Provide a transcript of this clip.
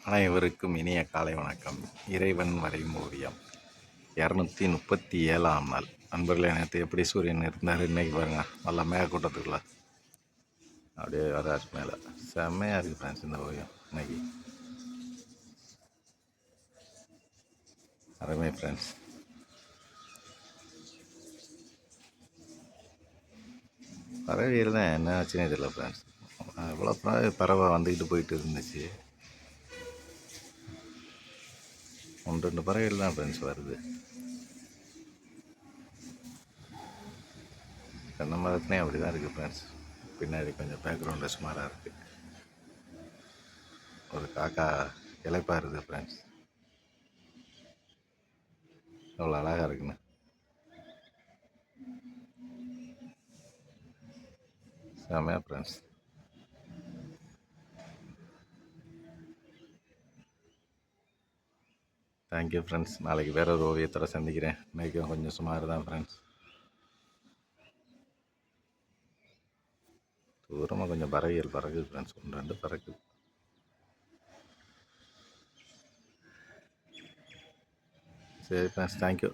அனைவருக்கும் இனிய காலை வணக்கம். இறைவன் வரையும் ஓவியம் 237ஆம் நாள். நண்பர்களே, நேற்று எப்படி சூரியன் இருந்தார், இன்றைக்கி பாருங்கள் நல்லா மேகக்கூட்டத்துக்குள்ள அப்படியே வராது மேலே. செம்மையாக இருக்குது ஃப்ரெண்ட்ஸ் இந்த ஓவியம் இன்னைக்கு. அருமை ஃப்ரெண்ட்ஸ். பறவைகள் தான் என்ன ஆச்சுன்னே தெரியல ஃப்ரெண்ட்ஸ். இவ்வளோ பறவை வந்துக்கிட்டு போயிட்டு இருந்துச்சு. 1-2 பறவைகள் தான் ஃப்ரெண்ட்ஸ் வருது. தென்னை மரத்துலேயும் அப்படி தான் இருக்குது ஃப்ரெண்ட்ஸ். பின்னாடி கொஞ்சம் பேக்ரவுண்டு சுமாராக இருக்குது. ஒரு காக்கா இலைப்பாருது ஃப்ரெண்ட்ஸ். எவ்வளோ அழகாக இருக்குன்னு. செம்மையா ஃப்ரெண்ட்ஸ். Thank you friends. நாளைக்கு வேற ஒரு ஓவியத்தோட சந்திக்கிறேன். இன்றைக்கும் கொஞ்சம் சுமார் தான் ஃப்ரெண்ட்ஸ். தூரமாக கொஞ்சம் பறவைகள் பறக்குது ஃப்ரெண்ட்ஸ். 1-2 பறக்குது. சரி ஃப்ரெண்ட்ஸ், தேங்க்யூ.